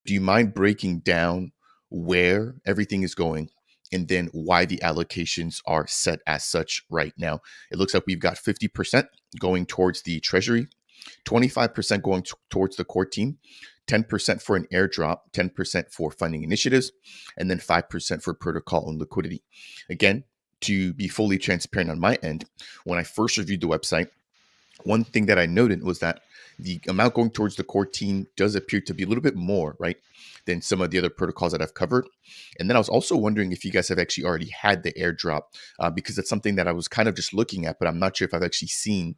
do you mind breaking down where everything is going and then why the allocations are set as such right now? It looks like we've got 50% going towards the treasury, 25% going towards the core team, 10% for an airdrop, 10% for funding initiatives, and then 5% for protocol and liquidity. Again, to be fully transparent on my end, when I first reviewed the website, one thing that I noted was that the amount going towards the core team does appear to be a little bit more, right, than some of the other protocols that I've covered. And then I was also wondering if you guys have actually already had the airdrop, because it's something that I was kind of just looking at, but I'm not sure if I've actually seen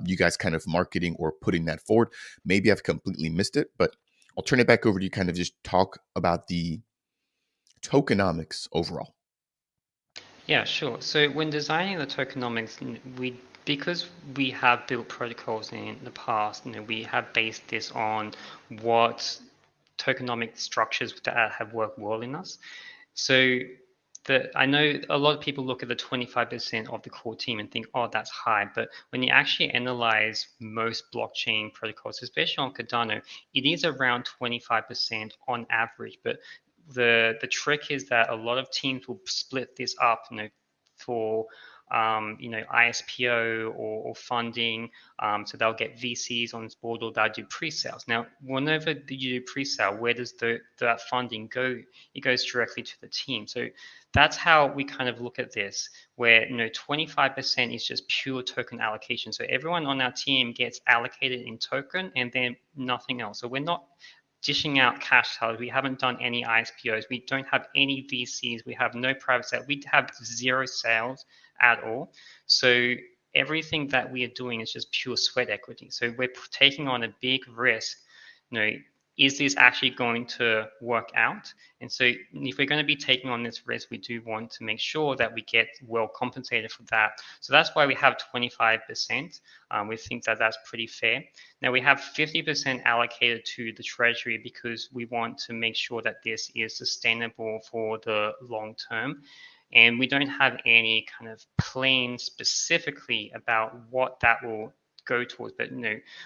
you guys kind of marketing or putting that forward. Maybe I've completely missed it, but I'll turn it back over to you, kind of just talk about the tokenomics overall. Yeah, sure. So when designing the tokenomics, we because we have built protocols in the past, we have based this on what tokenomic structures that have worked well in us. So I know a lot of people look at the 25% of the core team and think, oh, that's high. But when you actually analyze most blockchain protocols, especially on Cardano, it is around 25% on average. But the trick is that a lot of teams will split this up, for ISPO or funding. So they'll get VCs on board or they'll do pre-sales. Now, whenever you do pre-sale, where does that funding go? It goes directly to the team. So that's how we kind of look at this, where 25% is just pure token allocation. So everyone on our team gets allocated in token and then nothing else. So we're not dishing out cash tellers. We haven't done any ISPOs. We don't have any VCs. We have no private sale. We have zero sales at all. So everything that we are doing is just pure sweat equity. So we're taking on a big risk. Is this actually going to work out? And so if we're going to be taking on this risk, we do want to make sure that we get well compensated for that. So that's why we have 25%. We think that that's pretty fair. Now we have 50% allocated to the treasury because we want to make sure that this is sustainable for the long term. And we don't have any kind of plan specifically about what that will go towards. But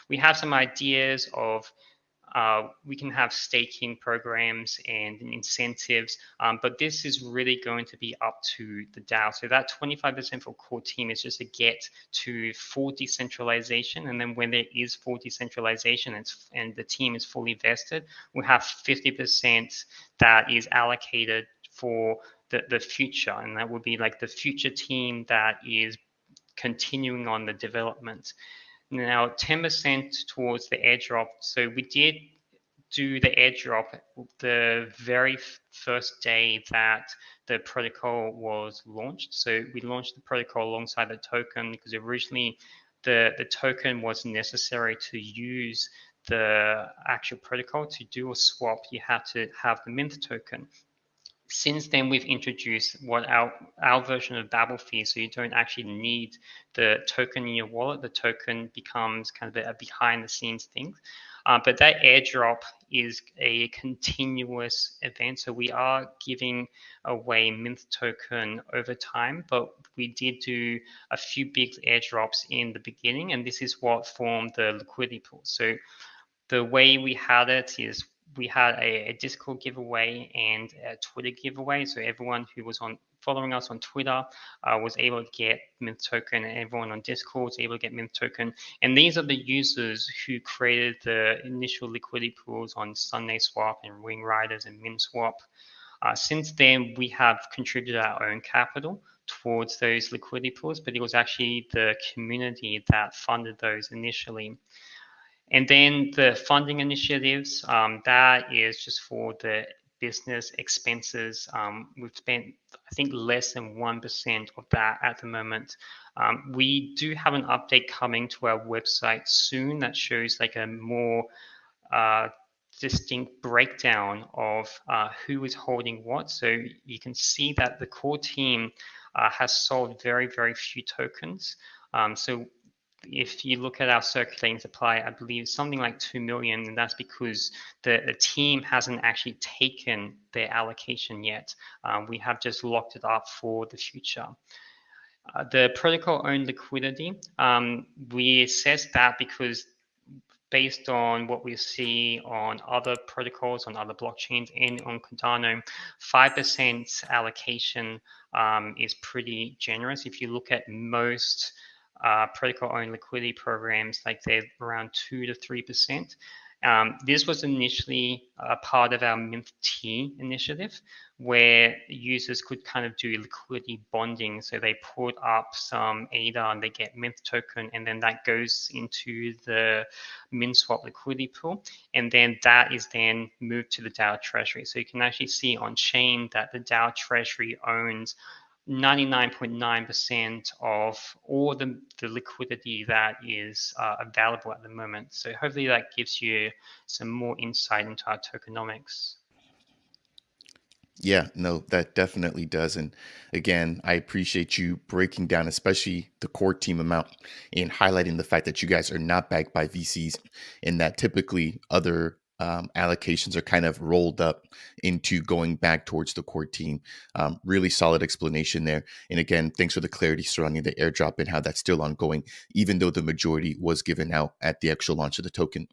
we have some ideas of we can have staking programs and incentives, but this is really going to be up to the DAO. So that 25% for core team is just a get to full decentralization. And then when there is full decentralization and the team is fully vested, we'll have 50% that is allocated for the future. And that would be like the future team that is continuing on the development. Now, 10% towards the airdrop. So we did do the airdrop the very first day that the protocol was launched. So we launched the protocol alongside the token because originally the token was necessary to use the actual protocol. To do a swap, you had to have the Mynth token. Since then, we've introduced what our version of Babel fee, so you don't actually need the token in your wallet. The token becomes kind of a behind the scenes thing. But that airdrop is a continuous event. So we are giving away Mynth token over time, but we did do a few big airdrops in the beginning, and this is what formed the liquidity pool. So the way we had it is we had a Discord giveaway and a Twitter giveaway. So everyone who was following us on Twitter was able to get Mynth token, and everyone on Discord was able to get Mynth token. And these are the users who created the initial liquidity pools on Sunday Swap and Wing Riders and MinSwap. Since then, we have contributed our own capital towards those liquidity pools, but it was actually the community that funded those initially. And then the funding initiatives, that is just for the business expenses. We've spent, I think, less than 1% of that at the moment. We do have an update coming to our website soon that shows like a more distinct breakdown of who is holding what. So you can see that the core team has sold very, very few tokens. So if you look at our circulating supply, I believe something like 2 million, and that's because the team hasn't actually taken their allocation yet. We have just locked it up for the future. The protocol owned liquidity, we assess that because based on what we see on other protocols, on other blockchains, and on Cardano, 5% allocation is pretty generous. If you look at most protocol-owned liquidity programs, like they're around 2 to 3%. This was initially a part of our Mynth T initiative, where users could kind of do liquidity bonding. So they put up some ADA and they get Mynth token, and then that goes into the MinSwap liquidity pool, and then that is then moved to the DAO Treasury. So you can actually see on chain that the DAO Treasury owns 99.9% of all the liquidity that is available at the moment. So hopefully that gives you some more insight into our tokenomics. Yeah, no, that definitely does. And again, I appreciate you breaking down, especially the core team amount, and highlighting the fact that you guys are not backed by VCs, and that typically other allocations are kind of rolled up into going back towards the core team. Really solid explanation there. And again, thanks for the clarity surrounding the airdrop and how that's still ongoing, even though the majority was given out at the actual launch of the token.